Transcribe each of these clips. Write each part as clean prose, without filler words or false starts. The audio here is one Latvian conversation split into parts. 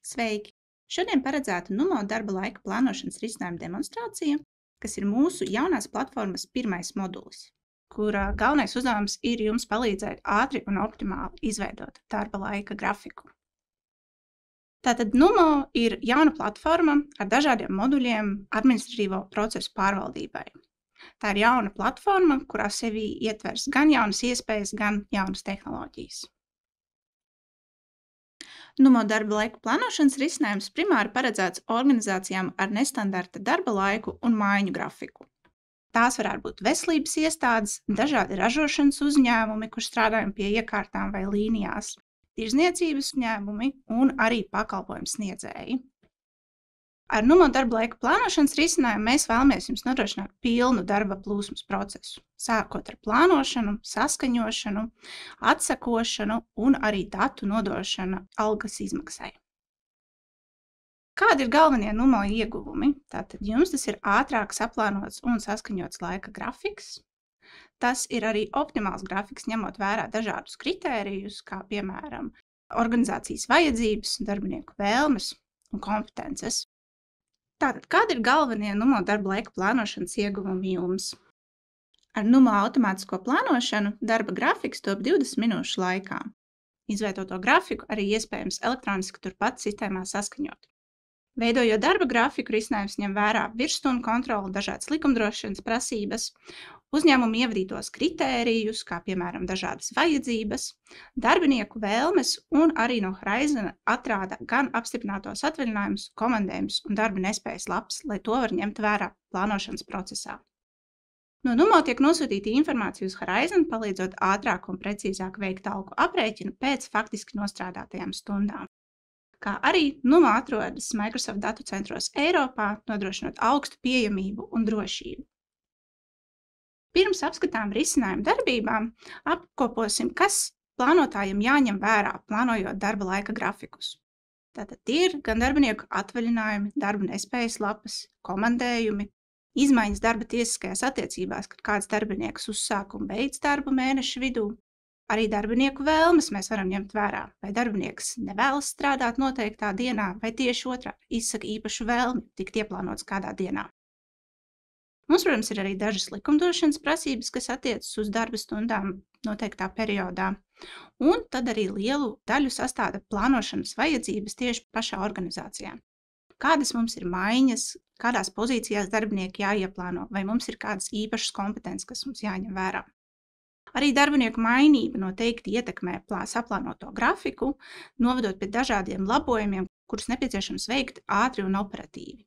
Sveiki! Šodien paredzēta NUMO darba laika plānošanas risinājuma demonstrācija, kas ir mūsu jaunās platformas pirmais modulis, kura galvenais uzdevums ir jums palīdzēt ātri un optimāli izveidot darba laika grafiku. Tātad NUMO ir jauna platforma ar dažādiem moduļiem administratīvo procesu pārvaldībai. Tā ir jauna platforma, kurā sevī ietvers gan jaunas iespējas, gan jaunas tehnoloģijas. NUMO darba laika plānošanas risinājums primāri paredzēts organizācijām ar nestandarta darba laiku un maiņu grafiku. Tās varētu būt veselības iestādes, dažādi ražošanas uzņēmumi, kur strādājam pie iekārtām vai līnijās, tirdzniecības uzņēmumi un arī pakalpojumu sniedzēji. Ar NUMO darba laika plānošanas risinājumu mēs vēlamies jums nodrošināt pilnu darba plūsmas procesu, sākot ar plānošanu, saskaņošanu, atsekošanu un arī datu nodošanu algas izmaksai. Kādi ir galvenie NUMO ieguvumi? Tātad jums tas ir ātrāk saplānots un saskaņots laika grafiks. Tas ir arī optimāls grafiks, ņemot vērā dažādus kritērijus, kā piemēram organizācijas vajadzības, darbinieku vēlmes un kompetences. Tātad, kādi ir galvenie NUMO darba laika plānošanas ieguvumi jums? Ar NUMO automātisko plānošanu darba grafiks top 20 minūšu laikā. Izveidoto grafiku arī iespējams elektroniski turpat sistēmā saskaņot. Veidojot darba grafiku, risinājums ņem vērā virsstundu kontroli, dažādas likumdrošanas prasības, uzņēmumu ievadītos kritērijus, kā piemēram dažādas vajadzības, darbinieku vēlmes un arī no Horizona atrāda gan apstiprinātos atvaļinājumus, komandējumus un darba nespējas lapas, lai to var ņemt vērā plānošanas procesā. No NUMO tiek nosūtīta informācija uz Horizon, palīdzot ātrāk un precīzāk veikt algu aprēķinu pēc faktiski nostrādātajām stundām. Kā arī NUMO atrodas Microsoft datu centros Eiropā, nodrošinot augstu pieejamību un drošību. Pirms apskatām risinājumu darbībām, apkoposim, kas plānotājiem jāņem vērā, plānojot darba laika grafikus. Tātad tie ir gan darbinieku atvaļinājumi, darba nespējas lapas, komandējumi, izmaiņas darba tiesiskajās attiecībās, kad kāds darbinieks uzsāk un beidz darbu mēneša vidū. Arī darbinieku vēlmes mēs varam ņemt vērā, vai darbinieks nevēlas strādāt noteiktā dienā, vai tieši otrādi izsaka īpašu vēlmi tikt ieplānots kādā dienā. Mums, protams, ir arī dažas likumdošanas prasības, kas attiecas uz darba stundām noteiktā periodā, un tad arī lielu daļu sastāda plānošanas vajadzības tieši pašā organizācijā. Kādas mums ir maiņas, kādās pozīcijās darbinieki jāieplāno, vai mums ir kādas īpašas kompetences, kas mums jāņem vērā. Arī darbinieku mainība noteikti ietekmē saplānoto grafiku, novedot pie dažādiem labojumiem, kurus nepieciešams veikt ātri un operatīvi.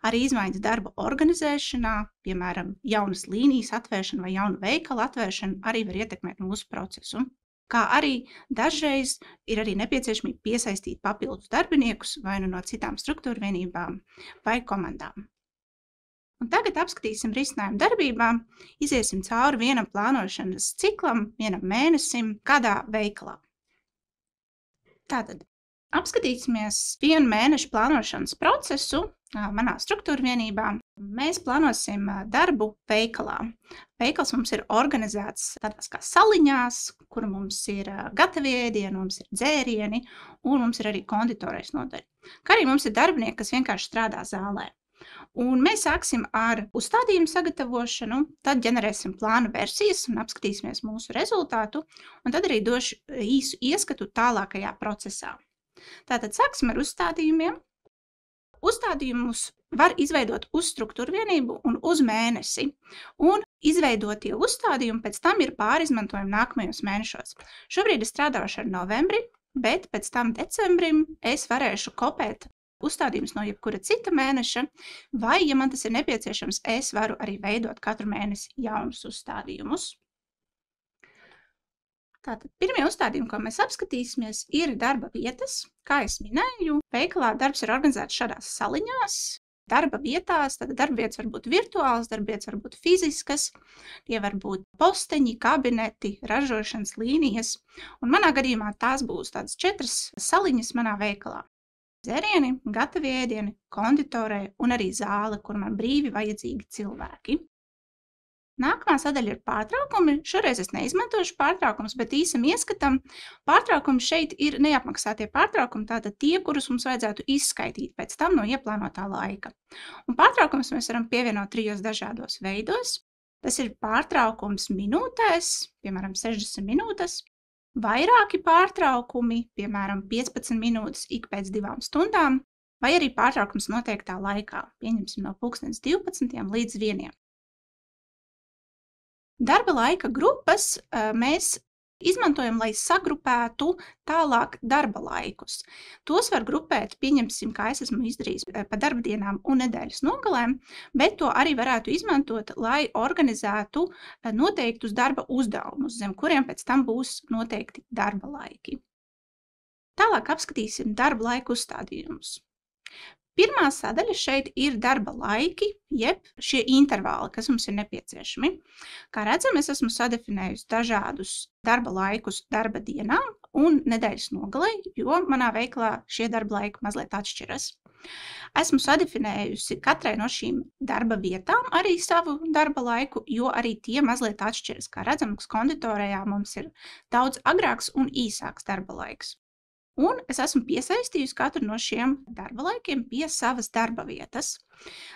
Arī izmaiņas darba organizēšanā, piemēram, jaunas līnijas atvēršana vai jaunu veikalu atvēršana, arī var ietekmēt mūsu procesu. Kā arī dažreiz ir arī nepieciešamība piesaistīt papildus darbiniekus vai no citām struktūra vienībām vai komandām. Un tagad apskatīsim risinājumu darbībām, iziesim cauri vienam plānošanas ciklam, vienam mēnesim, kādā veikalā. Tātad apskatīsimies vienu mēnešu plānošanas procesu manā struktūra vienībā. Mēs plānosim darbu veikalā. Veikals mums ir organizēts tādās kā saliņās, kur mums ir gatavi ēdieni, mums ir dzērieni un mums ir arī konditorais nodaļa. Kā arī mums ir darbinieki, kas vienkārši strādā zālē. Un mēs sāksim ar uzstādījumu sagatavošanu, tad ģenerēsim plāna versijas un apskatīsimies mūsu rezultātu, un tad arī došu īsu ieskatu tālākajā procesā. Tātad sāksim ar uzstādījumiem. Uzstādījumus var izveidot uz struktūra vienību un uz mēnesi, un izveidotie uzstādījumi pēc tam ir pārizmantojumi nākamajos mēnešos. Šobrīd es strādāšu ar novembri, bet pēc tam decembrim es varēšu kopēt uzstādījums no jebkura cita mēneša, vai, ja man tas ir nepieciešams, es varu arī veidot katru mēnesi jaunus uzstādījumus. Tātad pirmie uzstādījumi, ko mēs apskatīsimies, ir darba vietas. Kā es minēju, veikalā darbs ir organizēts šādās saliņās. Darba vietās, tad darba vietas var būt virtuāls, darba vietas var būt fiziskas, tie var būt posteņi, kabineti, ražošanas līnijas, un manā gadījumā tās būs tādas 4 saliņas manā veikalā. Dzērieni, gatavi ēdieni, konditorē un arī zāle, kur man brīvi vajadzīgi cilvēki. Nākamā sadaļa ir pārtraukumi. Šoreiz es neizmantošu pārtraukumus, bet īsam ieskatam. Pārtraukumi šeit ir neapmaksātie pārtraukumi, tātad tie, kurus mums vajadzētu izskaitīt pēc tam no ieplānotā laika. Un pārtraukumus mēs varam pievienot 3 dažādos veidos. Tas ir pārtraukums minūtēs, piemēram, 60 minūtes, vairāki pārtraukumi, piemēram, 15 minūtes ik pēc 2 stundām, vai arī pārtraukums noteiktā laikā, pieņemsim no 12 līdz 1. Darba laika grupas mēs izmantojam, lai sagrupētu tālāk darba laikus. Tos var grupēt, pieņemsim, kā es esmu izdarījis pa darbdienām un nedēļas nogalēm, bet to arī varētu izmantot, lai organizētu noteiktus darba uzdevumus, zem kuriem pēc tam būs noteikti darba laiki. Tālāk apskatīsim darba laika uzstādījumus. Pirmā sadaļa šeit ir darba laiki, jeb šie intervāli, kas mums ir nepieciešami. Kā redzam, es esmu sadefinējusi dažādus darba laikus darba dienām un nedēļas nogalē, jo manā veiklā šie darba laiki mazliet atšķiras. Esmu sadefinējusi katrai no šīm darba vietām arī savu darba laiku, jo arī tie mazliet atšķiras. Kā redzam, konditorijā mums ir daudz agrāks un īsāks darba laiks. Un es esmu piesaistījusi katru no šiem darba laikiem pie savas darba vietas.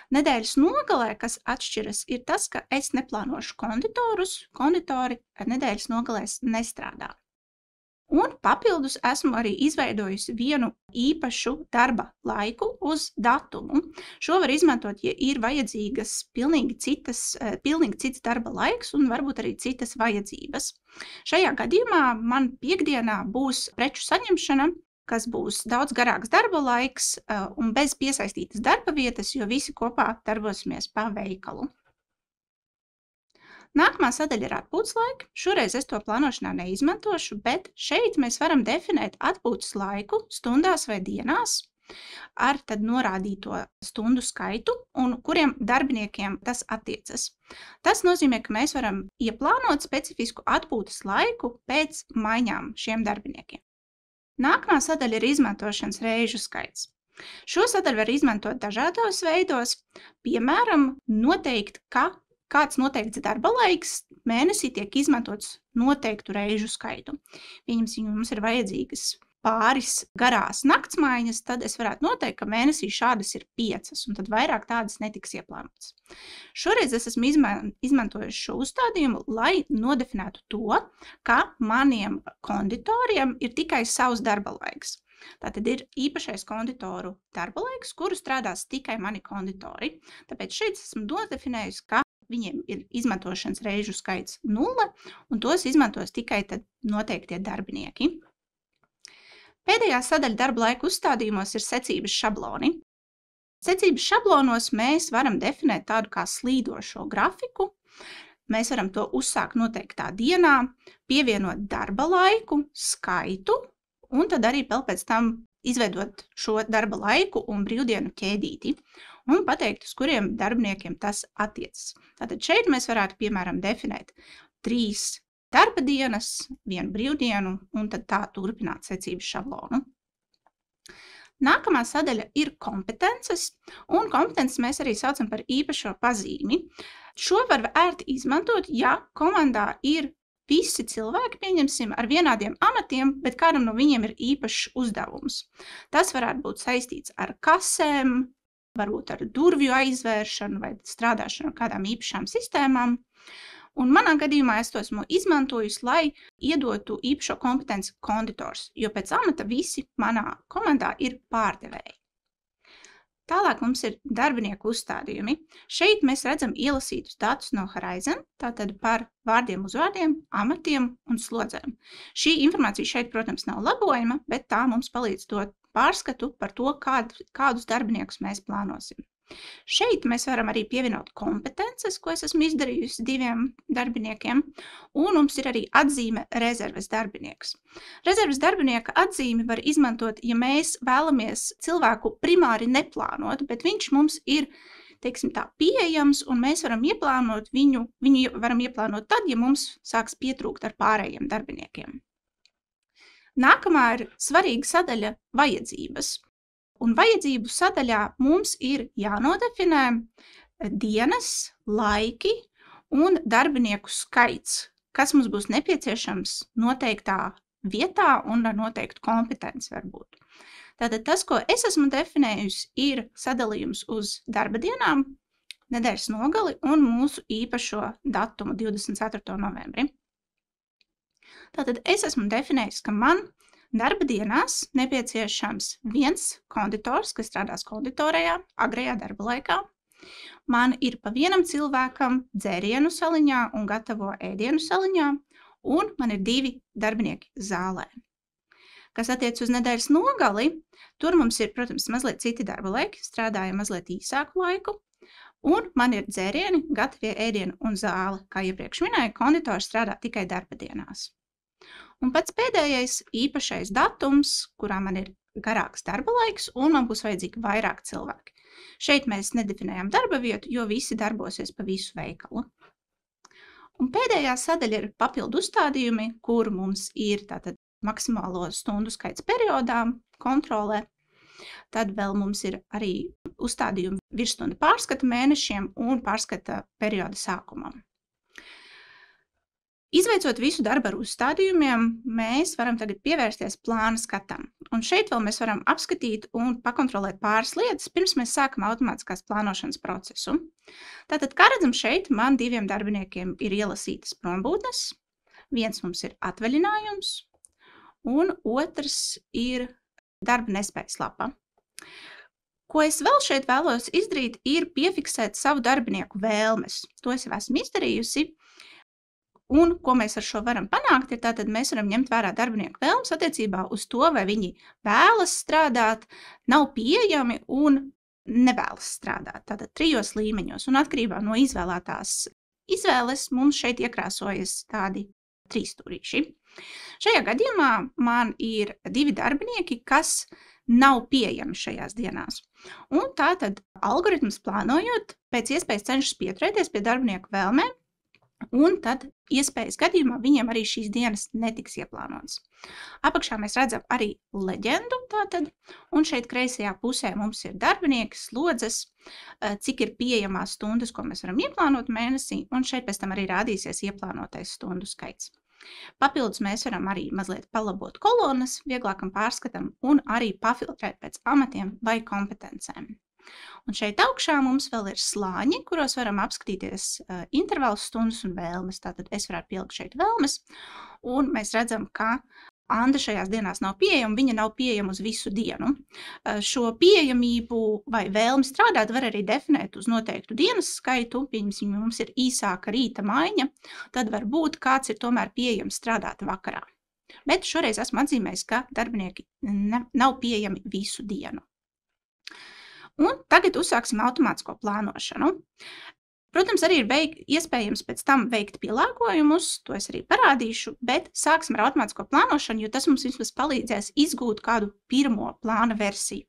Nedēļas nogalē, kas atšķiras, ir tas, ka es neplānošu konditorus, konditori nedēļas nogalēs nestrādā. Un papildus esmu arī izveidojusi vienu īpašu darba laiku uz datumu. Šo var izmantot, ja ir vajadzīgas pilnīgi cits darba laiks un varbūt arī citas vajadzības. Šajā gadījumā man piekdienā būs preču saņemšana, kas būs daudz garāks darba laiks un bez piesaistītas darba vietas, jo visi kopā darbosimies pa veikalu. Nākamā sadaļa ir atpūtas laika. Šoreiz es to plānošanā neizmantošu, bet šeit mēs varam definēt atpūtas laiku stundās vai dienās ar tad norādīto stundu skaitu un kuriem darbiniekiem tas attiecas. Tas nozīmē, ka mēs varam ieplānot specifisku atpūtas laiku pēc maiņām šiem darbiniekiem. Nākamā sadaļa ir izmantošanas reižu skaits. Šo sadaļu var izmantot dažādos veidos, piemēram, noteikt, ka kāds noteikts darba laiks mēnesī tiek izmantots noteiktu reižu skaitu. Pieņemsim, ja mums ir vajadzīgas pāris garās naktsmaiņas, tad es varētu noteikt, ka mēnesī šādas ir 5, un tad vairāk tādas netiks ieplānotas. Šoreiz es esmu izmantojuši šo uzstādījumu, lai nodefinētu to, ka maniem konditoriem ir tikai savs darba laiks. Tātad ir īpašais konditoru darba laiks, kuru strādās tikai mani konditori. Tāpēc šeit esmu nodefinējusi, ka viņiem ir izmantošanas reižu skaits 0, un tos izmantos tikai tad noteiktie darbinieki. Pēdējā sadaļa darba laika uzstādījumos ir secības šabloni. Secības šablonos mēs varam definēt tādu kā slīdošo grafiku. Mēs varam to uzsākt noteiktā dienā, pievienot darba laiku, skaitu, un tad arī vēl pēc tam izveidot šo darba laiku un brīvdienu ķēdīti un pateikt, uz kuriem darbiniekiem tas attiecas. Tātad šeit mēs varētu, piemēram, definēt 3 darba dienas, 1 brīvdienu un tad tā turpināt secības šablonu. Nākamā sadaļa ir kompetences, un kompetences mēs arī saucam par īpašo pazīmi. Šo var ērti izmantot, ja komandā ir visi cilvēki, pieņemsim, ar vienādiem amatiem, bet kādam no viņiem ir īpašs uzdevums. Tas varētu būt saistīts ar kasēm, varbūt ar durvju aizvēršanu vai strādāšanu ar kādām īpašām sistēmām. Un manā gadījumā es to esmu izmantojusi, lai iedotu īpašo kompetenci konditors, jo pēc amata visi manā komandā ir pārdevēji. Tālāk mums ir darbinieku uzstādījumi. Šeit mēs redzam ielasītus datus no Horizon, tātad par vārdiem, uzvārdiem, amatiem un slodzēm. Šī informācija šeit, protams, nav labojama, bet tā mums palīdz dot pārskatu par to, kādus darbiniekus mēs plānosim. Šeit mēs varam arī pievienot kompetences, ko es esmu izdarījusi 2 darbiniekiem, un mums ir arī atzīme rezerves darbinieks. Rezerves darbinieka atzīmi var izmantot, ja mēs vēlamies cilvēku primāri neplānot, bet viņš mums ir, teiksim tā, pieejams, un mēs varam ieplānot viņu varam ieplānot tad, ja mums sāks pietrūkt ar pārējiem darbiniekiem. Nākamā ir svarīga sadaļa vajadzības. Un vajadzību sadaļā mums ir jānodefinē dienas, laiki un darbinieku skaits, kas mums būs nepieciešams noteiktā vietā un ar noteiktu kompetenci varbūt. Tātad tas, ko es esmu definējusi, ir sadalījums uz darba dienām, nedēļas nogali un mūsu īpašo datumu 24. novembri. Tātad es esmu definējusi, ka man darba dienās nepieciešams viens konditors, kas strādās konditorējā, agrējā darba laikā. Man ir pa vienam cilvēkam dzērienu saliņā un gatavo ēdienu saliņā, un man ir 2 darbinieki zālē. Kas attiec uz nedēļas nogali, tur mums ir, protams, mazliet citi darba laiki, strādājam mazliet īsāku laiku, un man ir dzērieni, gatavie ēdieni un zāle. Kā iepriekš minēju, konditors strādā tikai darba dienās. Un pats pēdējais īpašais datums, kurā man ir garāks darba laiks, un man būs vajadzīgi vairāk cilvēki. Šeit mēs nedefinējam darba vietu, jo visi darbosies pa visu veikalu. Un pēdējā sadaļa ir papildu uzstādījumi, kur mums ir tātad maksimālo stundu skaits periodām, kontrolē. Tad vēl mums ir arī uzstādījumi virsstundu pārskata mēnešiem un pārskata perioda sākumam. Izveicot visu darbu ar uzstādījumiem, mēs varam tagad pievērsties plāna skatam. Un šeit vēl mēs varam apskatīt un pakontrolēt pāris lietas, pirms mēs sākam automātiskās plānošanas procesu. Tātad, kā redzam šeit, man 2 darbiniekiem ir ielasītas prombūtnes. Viens mums ir atvaļinājums, un otrs ir darba nespējas lapa. Ko es vēl šeit vēlos izdarīt, ir piefiksēt savu darbinieku vēlmes. To es jau esmu izdarījusi. Un ko mēs ar šo varam panākt, ir tātad mēs varam ņemt vērā darbinieku vēlmes attiecībā uz to, vai viņi vēlas strādāt, nav pieejami un nevēlas strādāt. Tātad 3 līmeņos. Un atkarībā no izvēlētās izvēles mums šeit iekrāsojas tādi 3 stūrīši. Šajā gadījumā man ir 2 darbinieki, kas nav pieejami šajās dienās. Un tātad algoritms plānojot, pēc iespējas cenšas pieturēties pie darbinieku vēlmēm, un tad iespējas gadījumā viņiem arī šīs dienas netiks ieplānotas. Apakšā mēs redzam arī leģendu tātad, un šeit kreisajā pusē mums ir darbinieki, slodzes, cik ir pieejamās stundas, ko mēs varam ieplānot mēnesī, un šeit pēc tam arī rādīsies ieplānotais stundu skaits. Papildus mēs varam arī mazliet palabot kolonas vieglākam pārskatam un arī pafiltrēt pēc amatiem vai kompetencēm. Un šeit augšā mums vēl ir slāņi, kuros varam apskatīties intervālus, stundas un vēlmes. Tātad es varētu pielikt šeit vēlmes, un mēs redzam, ka Anda šajās dienās nav pieejama, viņa nav pieejama uz visu dienu. Šo pieejamību vai vēlmi strādāt var arī definēt uz noteiktu dienas skaitu. Pieņemsim, mums ir īsāka rīta maiņa, tad var būt kāds ir tomēr pieejams strādāt vakarā. Bet šoreiz esmu atzīmējis, ka darbinieki nav pieejami visu dienu. Un tagad uzsāksim automātisko plānošanu. Protams, arī ir iespējams pēc tam veikt pielāgojumus, to es arī parādīšu, bet sāksim ar automātisko plānošanu, jo tas mums vismaz palīdzēs izgūt kādu pirmo plāna versiju.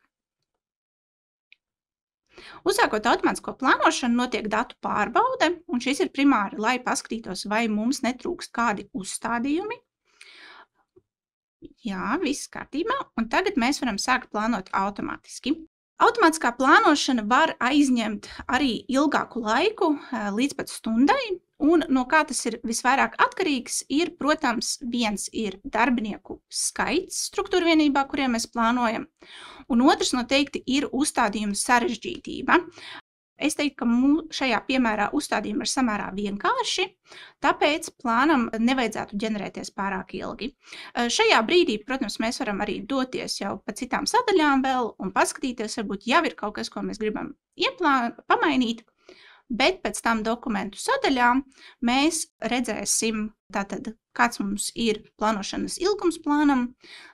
Uzsākot automātisko plānošanu, notiek datu pārbaude, un šis ir primāri, lai paskatītos, vai mums netrūkst kādi uzstādījumi. Jā, viss kārtībā, un tagad mēs varam sākt plānot automātiski. Automātiskā plānošana var aizņemt arī ilgāku laiku, līdz pat stundai, un no kā tas ir visvairāk atkarīgs, ir, protams, viens ir darbinieku skaits struktūra vienībā, kuriem mēs plānojam, un otrs noteikti ir uzstādījuma sarežģītība. Es teiktu, ka šajā piemērā uzstādījumi ir samērā vienkārši, tāpēc plānam nevajadzētu ģenerēties pārāk ilgi. Šajā brīdī, protams, mēs varam arī doties jau pa citām sadaļām vēl un paskatīties, varbūt jau ir kaut kas, ko mēs gribam pamainīt, bet pēc tam dokumentu sadaļām mēs redzēsim, tātad, kāds mums ir plānošanas ilgums plānam,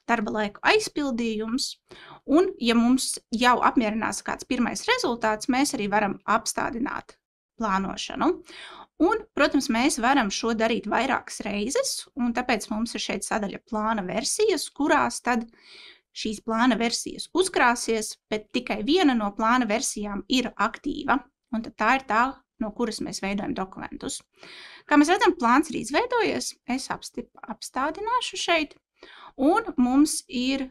darba laiku aizpildījums, un, ja mums jau apmierinās kāds pirmais rezultāts, mēs arī varam apstādināt plānošanu. Un, protams, mēs varam šo darīt vairākas reizes, un tāpēc mums ir šeit sadaļa plāna versijas, kurās tad šīs plāna versijas uzkrāsies, bet tikai viena no plāna versijām ir aktīva, un tad tā ir tā, no kuras mēs veidojam dokumentus. Kā mēs redzam, plāns ir izveidojies, es apstādināšu šeit, un mums ir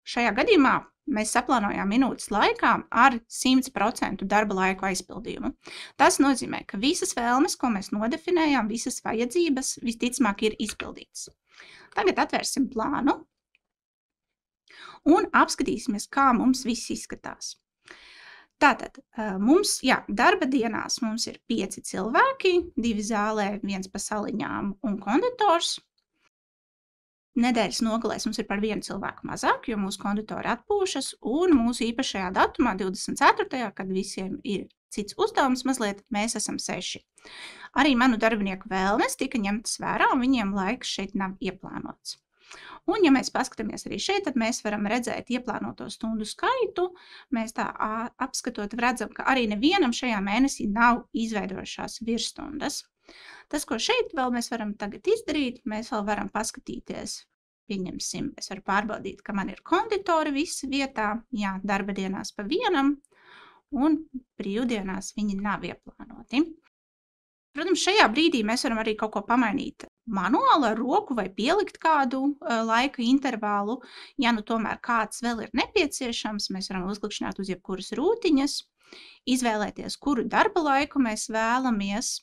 šajā gadījumā mēs saplānojām minūtes laikā ar 100% darba laiku aizpildījumu. Tas nozīmē, ka visas vēlmes, ko mēs nodefinējām, visas vajadzības visticamāk ir izpildītas. Tagad atvērsim plānu un apskatīsimies, kā mums viss izskatās. Tātad mums, darba dienās mums ir 5 cilvēki, 2 zālē, 1 pa saliņām un konditors. Nedēļas nogalēs mums ir par 1 cilvēku mazāk, jo mūsu konditori atpūšas, un mūsu īpašajā datumā, 24. kad visiem ir cits uzdevums mazliet, mēs esam 6. Arī manu darbinieku vēlmes tika ņemtas vērā, un viņiem laiks šeit nav ieplānots. Un, ja mēs paskatāmies arī šeit, tad mēs varam redzēt ieplānoto stundu skaitu. Mēs tā apskatot redzam, ka arī nevienam šajā mēnesī nav izveidojušās virsstundas. Tas, ko šeit vēl mēs varam tagad izdarīt, mēs vēl varam paskatīties. Pieņemsim, es varu pārbaudīt, ka man ir konditori visi vietā, darba dienās pa vienam, un brīvdienās viņi nav ieplānoti. Protams, šajā brīdī mēs varam arī kaut ko pamainīt manuāli ar roku vai pielikt kādu laika intervālu. Ja nu tomēr kāds vēl ir nepieciešams, mēs varam uzklikšķināt uz jebkuras rūtiņas, izvēlēties, kuru darba laiku mēs vēlamies.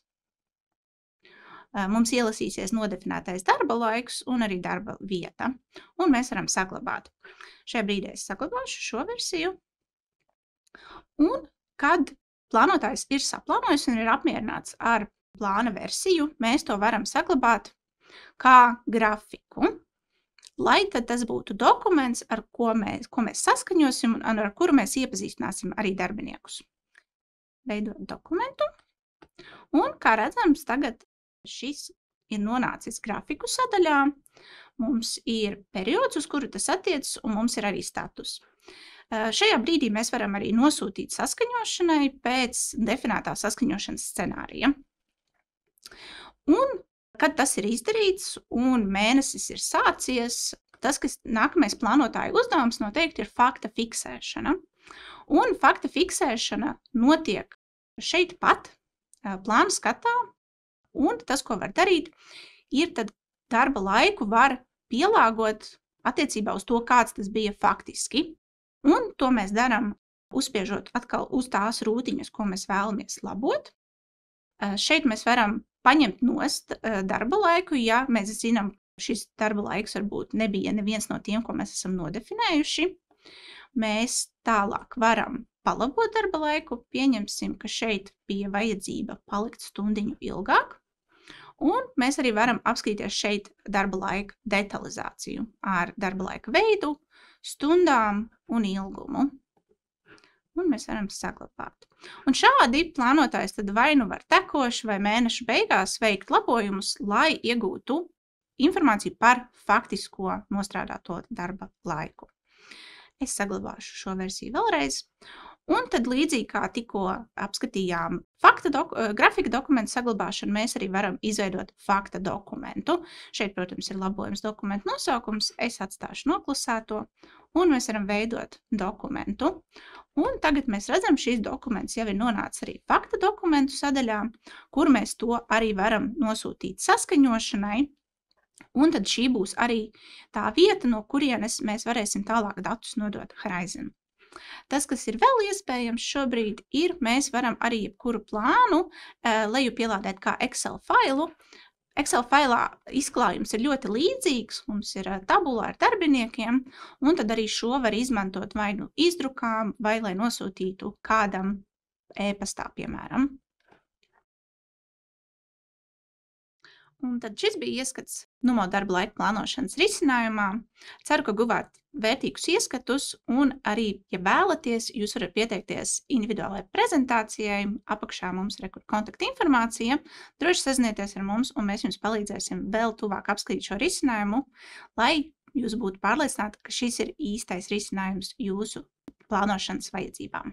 Mums ielasīsies nodefinētais darba laiks un arī darba vieta, un mēs varam saglabāt. Šajā brīdī es saglabāšu šo versiju, un kad plānotājs ir saplānojis un ir apmierināts ar plāna versiju, mēs to varam saglabāt kā grafiku, lai tad tas būtu dokuments, ar ko mēs saskaņosim un ar kuru mēs iepazīstināsim arī darbiniekus. Veidot dokumentu, un kā redzams, tagad šis ir nonācis grafiku sadaļā, mums ir periods, uz kuru tas attiecas, un mums ir arī status. Šajā brīdī mēs varam arī nosūtīt saskaņošanai pēc definētā saskaņošanas scenārija. Un, kad tas ir izdarīts un mēnesis ir sācies, tas, kas nākamais plānotāja uzdevums noteikti ir fakta fiksēšana. Un fakta fiksēšana notiek šeit pat plāna skatā, un tas, ko var darīt, ir tad darba laiku var pielāgot attiecībā uz to, kāds tas bija faktiski. Un to mēs darām, uzspiežot atkal uz tās rūtiņas, ko mēs vēlamies labot. Šeit mēs varam paņemt nost darba laiku, ja mēs zinām, ka šis darba laiks varbūt nebija neviens no tiem, ko mēs esam nodefinējuši. Mēs tālāk varam palabot darba laiku, pieņemsim, ka šeit bija vajadzība palikt stundiņu ilgāk, un mēs arī varam apskatīties šeit darba laika detalizāciju ar darba laika veidu, stundām un ilgumu. Un mēs varam saglabāt. Un šādi plānotājs tad vai nu var tekoši vai mēneša beigās veikt labojumus, lai iegūtu informāciju par faktisko nostrādāto darba laiku. Es saglabāšu šo versiju vēlreiz. Un tad līdzīgi kā tikko apskatījām grafika dokumentu saglabāšanu, mēs arī varam izveidot fakta dokumentu. Šeit, protams, ir labojums dokumentu nosaukums. Es atstāšu noklusēto, un mēs varam veidot dokumentu. Un tagad mēs redzam, šīs dokuments jau ir nonācis arī fakta dokumentu sadaļā, kur mēs to arī varam nosūtīt saskaņošanai. Un tad šī būs arī tā vieta, no kurienes mēs varēsim tālāk datus nodot Horizon. Tas, kas ir vēl iespējams šobrīd, ir, mēs varam arī jebkuru plānu leju pielādēt kā Excel failu. Excel failā izklājums ir ļoti līdzīgs, mums ir tabula ar darbiniekiem, un tad arī šo var izmantot vai nu izdrukām, vai lai nosūtītu kādam e-pastā, piemēram. Un tad šis bija ieskats Numo darba laika plānošanas risinājumā. Ceru, ka guvāt vērtīgus ieskatus, un arī, ja vēlaties, jūs varat pieteikties individuālai prezentācijai. Apakšā mums ir kontakta informācija. Droši sazinieties ar mums, un mēs jums palīdzēsim vēl tuvāk apskatīt šo risinājumu, lai jūs būtu pārliecināti, ka šis ir īstais risinājums jūsu plānošanas vajadzībām.